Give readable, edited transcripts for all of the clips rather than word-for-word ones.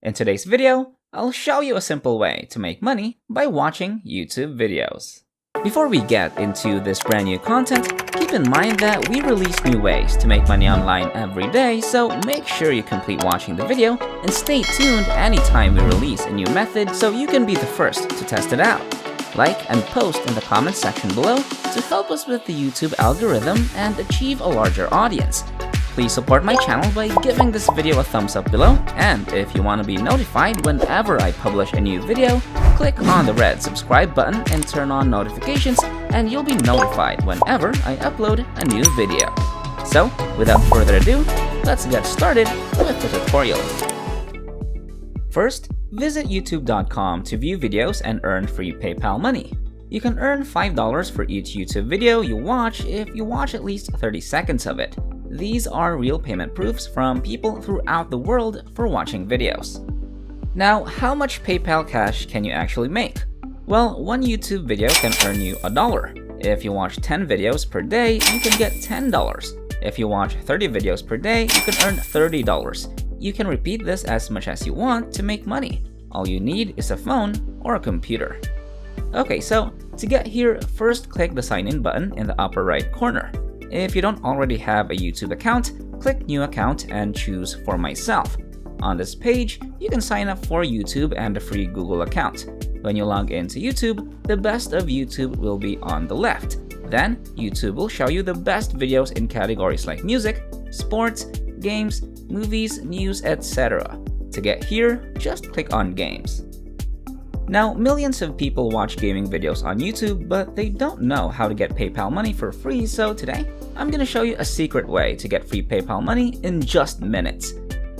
In today's video, I'll show you a simple way to make money by watching YouTube videos. Before we get into this brand new content, keep in mind that we release new ways to make money online every day, so make sure you complete watching the video and stay tuned anytime we release a new method so you can be the first to test it out. Like and post in the comments section below to help us with the YouTube algorithm and achieve a larger audience. Please support my channel by giving this video a thumbs up below, and if you want to be notified whenever I publish a new video, click on the red subscribe button and turn on notifications, and you'll be notified whenever I upload a new video. So, without further ado, let's get started with the tutorial. First, visit youtube.com to view videos and earn free PayPal money. You can earn $5 for each YouTube video you watch if you watch at least 30 seconds of it. These are real payment proofs from people throughout the world for watching videos. Now, how much PayPal cash can you actually make? Well, one YouTube video can earn you $1. If you watch 10 videos per day, you can get $10. If you watch 30 videos per day, you can earn $30. You can repeat this as much as you want to make money. All you need is a phone or a computer. Okay, so to get here, first click the sign in button in the upper right corner. If you don't already have a YouTube account, click New Account and choose For Myself. On this page, you can sign up for YouTube and a free Google account. When you log into YouTube, the best of YouTube will be on the left. Then, YouTube will show you the best videos in categories like music, sports, games, movies, news, etc. To get here, just click on Games. Now, millions of people watch gaming videos on YouTube, but they don't know how to get PayPal money for free, so today, I'm gonna show you a secret way to get free PayPal money in just minutes.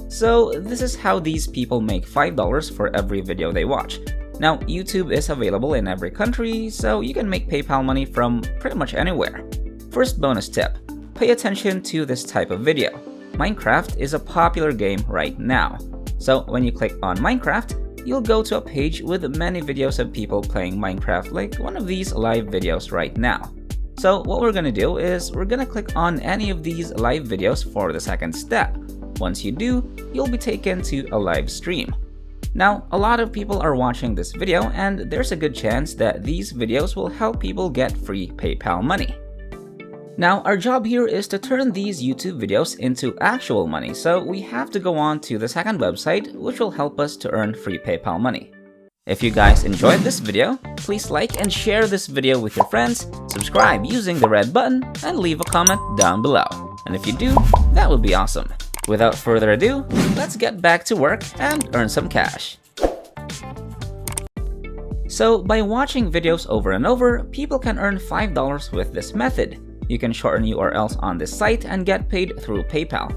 So, this is how these people make $5 for every video they watch. Now, YouTube is available in every country, so you can make PayPal money from pretty much anywhere. First bonus tip, pay attention to this type of video. Minecraft is a popular game right now. So, when you click on Minecraft, you'll go to a page with many videos of people playing Minecraft like one of these live videos right now. So what we're gonna do is we're gonna click on any of these live videos for the second step. Once you do, you'll be taken to a live stream. Now, a lot of people are watching this video, and there's a good chance that these videos will help people get free PayPal money. Now, our job here is to turn these YouTube videos into actual money, so we have to go on to the second website, which will help us to earn free PayPal money. If you guys enjoyed this video, please like and share this video with your friends, subscribe using the red button, and leave a comment down below. And if you do, that would be awesome. Without further ado, let's get back to work and earn some cash. So, by watching videos over and over, people can earn $5 with this method. You can shorten URLs on this site and get paid through PayPal.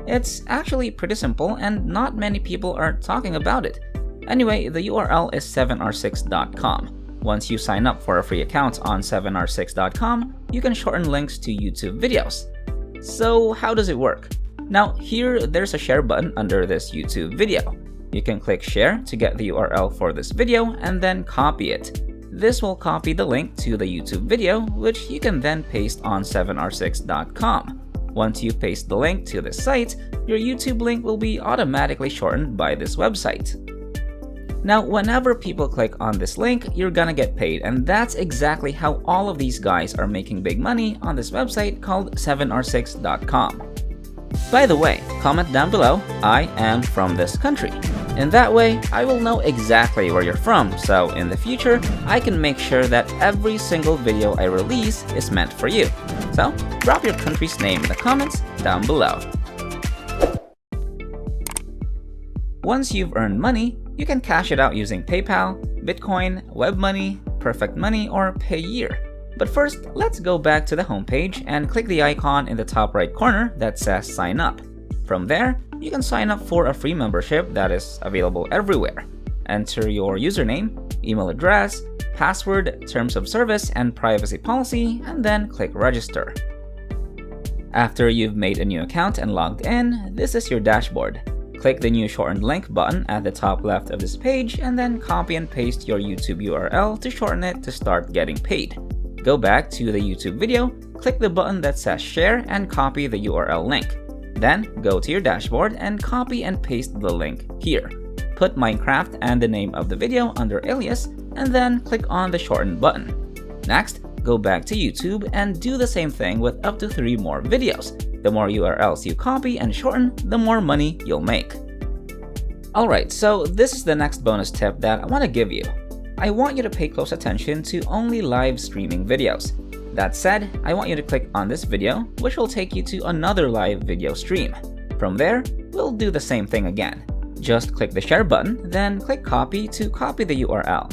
It's actually pretty simple and not many people are talking about it. Anyway, the URL is 7r6.com. Once you sign up for a free account on 7r6.com, you can shorten links to YouTube videos. So how does it work? Now here, there's a share button under this YouTube video. You can click share to get the URL for this video and then copy it. This will copy the link to the YouTube video, which you can then paste on 7r6.com. Once you paste the link to this site, your YouTube link will be automatically shortened by this website. Now, whenever people click on this link, you're gonna get paid, and that's exactly how all of these guys are making big money on this website called 7r6.com. By the way, comment down below, I am from this country. In that way, I will know exactly where you're from, so in the future, I can make sure that every single video I release is meant for you. So, drop your country's name in the comments down below. Once you've earned money, you can cash it out using PayPal, Bitcoin, WebMoney, Perfect Money, or Payeer. But first, let's go back to the homepage and click the icon in the top right corner that says Sign Up. From there, you can sign up for a free membership that is available everywhere. Enter your username, email address, password, terms of service, and privacy policy, and then click Register. After you've made a new account and logged in, this is your dashboard. Click the new shortened link button at the top left of this page and then copy and paste your YouTube URL to shorten it to start getting paid. Go back to the YouTube video, click the button that says share and copy the URL link. Then go to your dashboard and copy and paste the link here. put Minecraft and the name of the video under alias, and then click on the shorten button. Next, go back to YouTube and do the same thing with up to 3 more videos. The more URLs you copy and shorten, the more money you'll make. Alright, so this is the next bonus tip that I want to give you. I want you to pay close attention to only live streaming videos. That said, I want you to click on this video, which will take you to another live video stream. From there, we'll do the same thing again. Just click the share button, then click copy to copy the URL.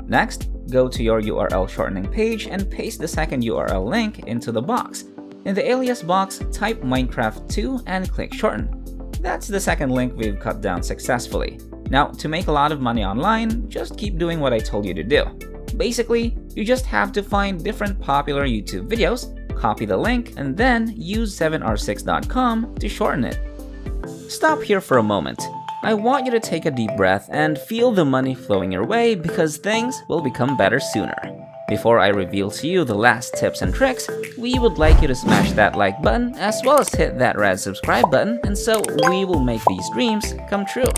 Next, go to your URL shortening page and paste the second URL link into the box. In the alias box, type Minecraft2 and click shorten. That's the second link we've cut down successfully. Now, to make a lot of money online, just keep doing what I told you to do. Basically, you just have to find different popular YouTube videos, copy the link, and then use 7r6.com to shorten it. Stop here for a moment. I want you to take a deep breath and feel the money flowing your way because things will become better sooner. Before I reveal to you the last tips and tricks, we would like you to smash that like button as well as hit that red subscribe button, and so we will make these dreams come true.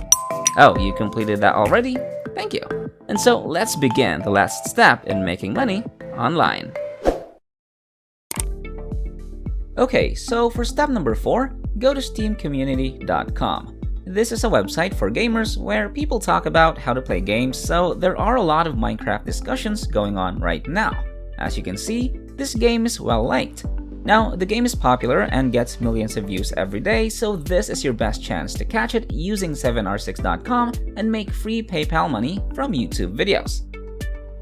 Oh, you completed that already? Thank you. And so let's begin the last step in making money online. Okay, so for step number 4, go to steamcommunity.com. This is a website for gamers where people talk about how to play games, so there are a lot of Minecraft discussions going on right now. As you can see, this game is well liked. Now, the game is popular and gets millions of views every day, so this is your best chance to catch it using 7r6.com and make free PayPal money from YouTube videos.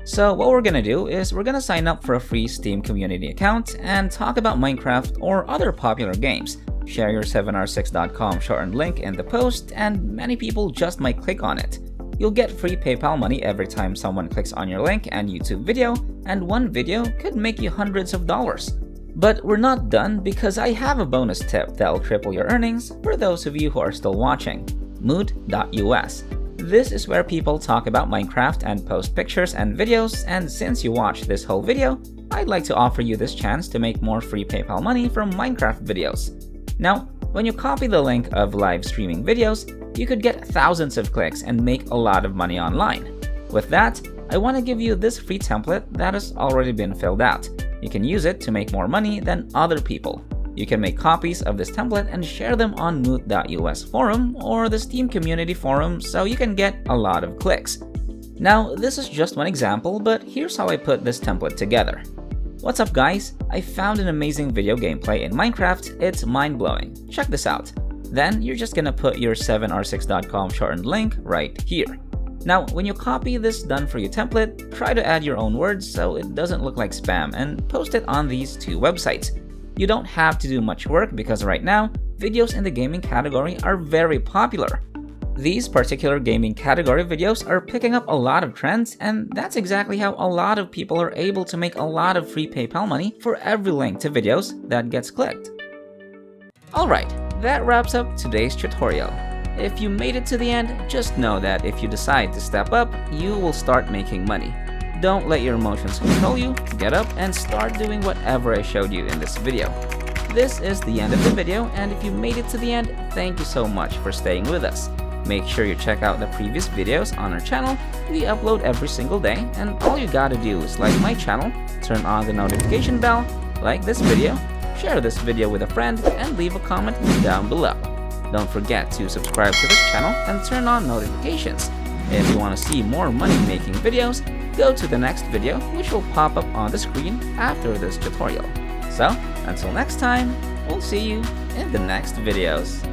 So what we're gonna do is we're gonna sign up for a free Steam community account and talk about Minecraft or other popular games. Share your 7r6.com shortened link in the post, and many people just might click on it. You'll get free PayPal money every time someone clicks on your link and YouTube video, and one video could make you hundreds of dollars. But we're not done because I have a bonus tip that'll triple your earnings for those of you who are still watching. Mood.us. This is where people talk about Minecraft and post pictures and videos, and since you watched this whole video, I'd like to offer you this chance to make more free PayPal money from Minecraft videos. Now, when you copy the link of live streaming videos, you could get thousands of clicks and make a lot of money online. With that, I want to give you this free template that has already been filled out. You can use it to make more money than other people. You can make copies of this template and share them on Mood.us forum or the Steam community forum so you can get a lot of clicks. Now, this is just one example, but here's how I put this template together. What's up guys? I found an amazing video gameplay in Minecraft, it's mind-blowing. Check this out. Then you're just gonna put your 7r6.com shortened link right here. Now, when you copy this done for you template, try to add your own words so it doesn't look like spam and post it on these 2 websites. You don't have to do much work because right now, videos in the gaming category are very popular. These particular gaming category videos are picking up a lot of trends, and that's exactly how a lot of people are able to make a lot of free PayPal money for every link to videos that gets clicked. Alright, that wraps up today's tutorial. If you made it to the end, just know that if you decide to step up, you will start making money. Don't let your emotions control you, get up and start doing whatever I showed you in this video. This is the end of the video, and if you made it to the end, thank you so much for staying with us. Make sure you check out the previous videos on our channel. We upload every single day, and all you gotta do is like my channel, turn on the notification bell, like this video, share this video with a friend, and leave a comment down below. Don't forget to subscribe to this channel and turn on notifications. If you want to see more money-making videos, go to the next video, which will pop up on the screen after this tutorial. So, until next time, we'll see you in the next videos.